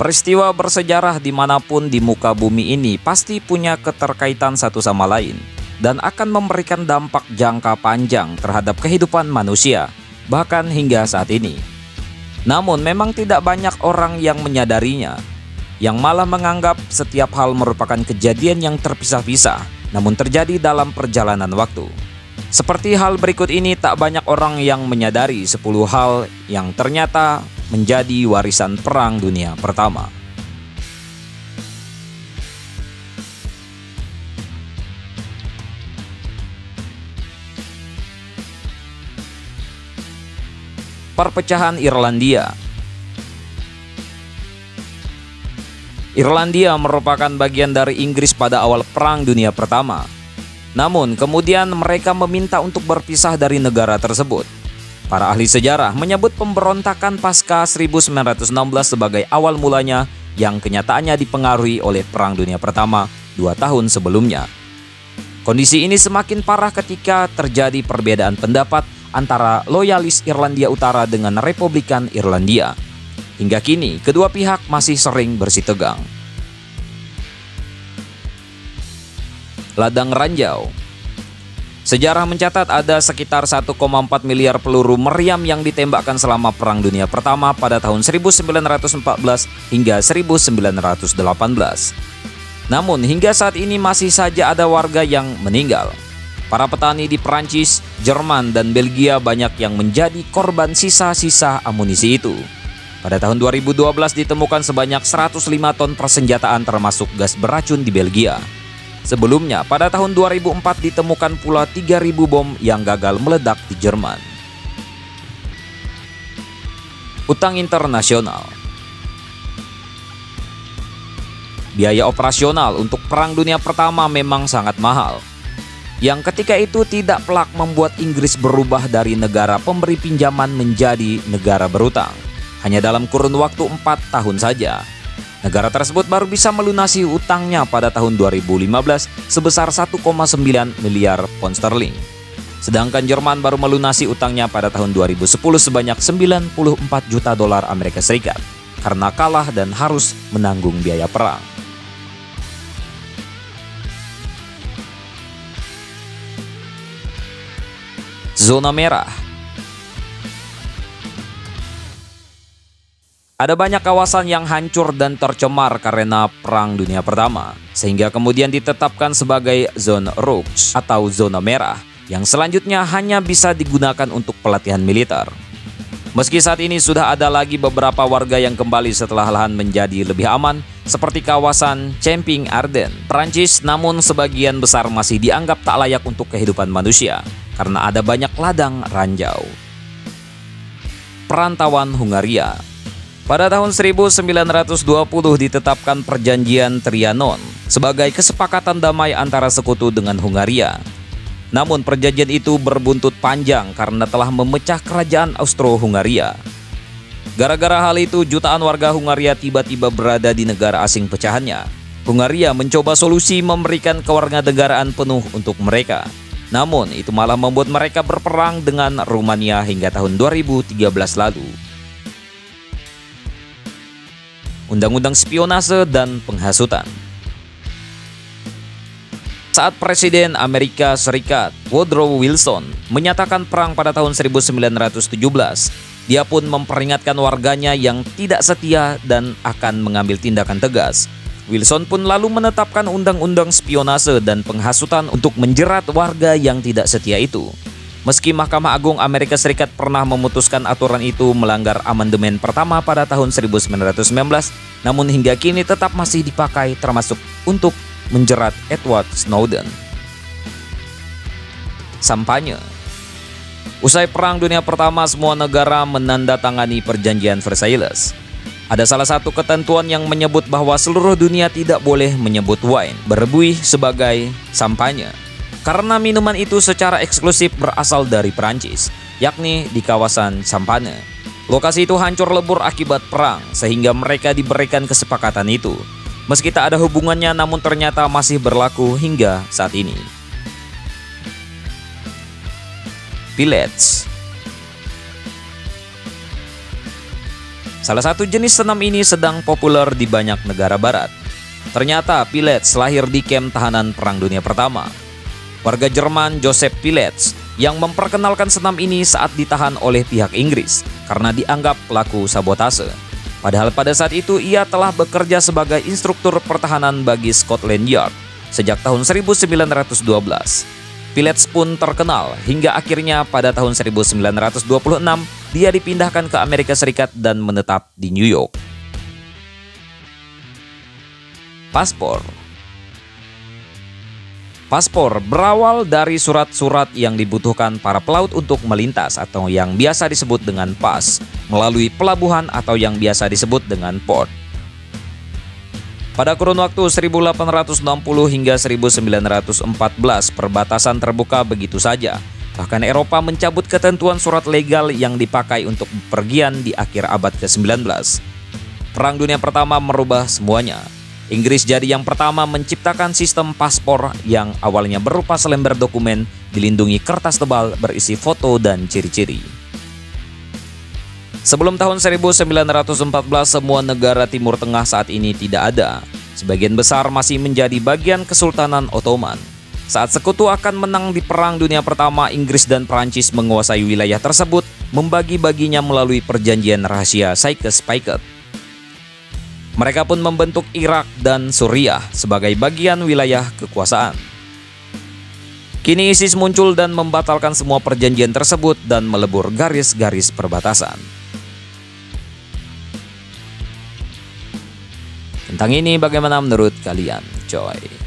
Peristiwa bersejarah dimanapun di muka bumi ini pasti punya keterkaitan satu sama lain dan akan memberikan dampak jangka panjang terhadap kehidupan manusia, bahkan hingga saat ini. Namun memang tidak banyak orang yang menyadarinya, yang malah menganggap setiap hal merupakan kejadian yang terpisah-pisah, namun terjadi dalam perjalanan waktu. Seperti hal berikut ini, tak banyak orang yang menyadari 10 hal yang ternyata menjadi warisan Perang Dunia Pertama. Perpecahan Irlandia. Irlandia merupakan bagian dari Inggris pada awal Perang Dunia Pertama. Namun kemudian mereka meminta untuk berpisah dari negara tersebut. Para ahli sejarah menyebut pemberontakan pasca 1916 sebagai awal mulanya yang kenyataannya dipengaruhi oleh Perang Dunia Pertama 2 tahun sebelumnya. Kondisi ini semakin parah ketika terjadi perbedaan pendapat antara loyalis Irlandia Utara dengan Republikan Irlandia. Hingga kini, kedua pihak masih sering bersitegang. Ladang Ranjau. Sejarah mencatat ada sekitar 1,4 miliar peluru meriam yang ditembakkan selama Perang Dunia Pertama pada tahun 1914 hingga 1918. Namun hingga saat ini masih saja ada warga yang meninggal. Para petani di Perancis, Jerman, dan Belgia banyak yang menjadi korban sisa-sisa amunisi itu. Pada tahun 2012 ditemukan sebanyak 105 ton persenjataan termasuk gas beracun di Belgia. Sebelumnya, pada tahun 2004 ditemukan pula 3.000 bom yang gagal meledak di Jerman. Utang internasional. Biaya operasional untuk Perang Dunia Pertama memang sangat mahal, yang ketika itu tidak pelak membuat Inggris berubah dari negara pemberi pinjaman menjadi negara berutang. Hanya dalam kurun waktu 4 tahun saja. Negara tersebut baru bisa melunasi utangnya pada tahun 2015 sebesar 1,9 miliar pound sterling. Sedangkan Jerman baru melunasi utangnya pada tahun 2010 sebanyak 94 juta dolar Amerika Serikat karena kalah dan harus menanggung biaya perang. Zona merah. Ada banyak kawasan yang hancur dan tercemar karena Perang Dunia Pertama, sehingga kemudian ditetapkan sebagai zona rouge atau zona merah, yang selanjutnya hanya bisa digunakan untuk pelatihan militer. Meski saat ini sudah ada lagi beberapa warga yang kembali setelah lahan menjadi lebih aman, seperti kawasan Camping Ardennes, Perancis, namun sebagian besar masih dianggap tak layak untuk kehidupan manusia, karena ada banyak ladang ranjau. Perantauan Hungaria. Pada tahun 1920 ditetapkan Perjanjian Trianon sebagai kesepakatan damai antara sekutu dengan Hungaria. Namun perjanjian itu berbuntut panjang karena telah memecah kerajaan Austro-Hungaria. Gara-gara hal itu jutaan warga Hungaria tiba-tiba berada di negara asing pecahannya. Hungaria mencoba solusi memberikan kewarganegaraan penuh untuk mereka. Namun itu malah membuat mereka berperang dengan Rumania hingga tahun 2013 lalu. Undang-undang spionase dan penghasutan. Saat Presiden Amerika Serikat Woodrow Wilson menyatakan perang pada tahun 1917, dia pun memperingatkan warganya yang tidak setia dan akan mengambil tindakan tegas. Wilson pun lalu menetapkan undang-undang spionase dan penghasutan untuk menjerat warga yang tidak setia itu. Meski Mahkamah Agung Amerika Serikat pernah memutuskan aturan itu melanggar amandemen pertama pada tahun 1919, namun hingga kini tetap masih dipakai termasuk untuk menjerat Edward Snowden. Sampanye. Usai Perang Dunia Pertama, semua negara menandatangani Perjanjian Versailles. Ada salah satu ketentuan yang menyebut bahwa seluruh dunia tidak boleh menyebut wine berbuih sebagai sampanye, karena minuman itu secara eksklusif berasal dari Perancis, yakni di kawasan Champagne. Lokasi itu hancur lebur akibat perang, sehingga mereka diberikan kesepakatan itu. Meski tak ada hubungannya, namun ternyata masih berlaku hingga saat ini. Pilettes. Salah satu jenis senam ini sedang populer di banyak negara barat. Ternyata Pilates lahir di kamp tahanan Perang Dunia Pertama. Warga Jerman Joseph Pilates yang memperkenalkan senam ini saat ditahan oleh pihak Inggris karena dianggap pelaku sabotase. Padahal pada saat itu ia telah bekerja sebagai instruktur pertahanan bagi Scotland Yard sejak tahun 1912. Pilates pun terkenal hingga akhirnya pada tahun 1926 dia dipindahkan ke Amerika Serikat dan menetap di New York. Paspor. Paspor berawal dari surat-surat yang dibutuhkan para pelaut untuk melintas atau yang biasa disebut dengan pas, melalui pelabuhan atau yang biasa disebut dengan port. Pada kurun waktu 1860 hingga 1914, perbatasan terbuka begitu saja. Bahkan Eropa mencabut ketentuan surat legal yang dipakai untuk bepergian di akhir abad ke-19. Perang Dunia Pertama merubah semuanya. Inggris jadi yang pertama menciptakan sistem paspor yang awalnya berupa selembar dokumen dilindungi kertas tebal berisi foto dan ciri-ciri. Sebelum tahun 1914, semua negara Timur Tengah saat ini tidak ada. Sebagian besar masih menjadi bagian Kesultanan Ottoman. Saat sekutu akan menang di Perang Dunia Pertama, Inggris dan Prancis menguasai wilayah tersebut, membagi-baginya melalui perjanjian rahasia Sykes-Picot. Mereka pun membentuk Irak dan Suriah sebagai bagian wilayah kekuasaan. Kini ISIS muncul dan membatalkan semua perjanjian tersebut dan melebur garis-garis perbatasan. Tentang ini bagaimana menurut kalian, coy?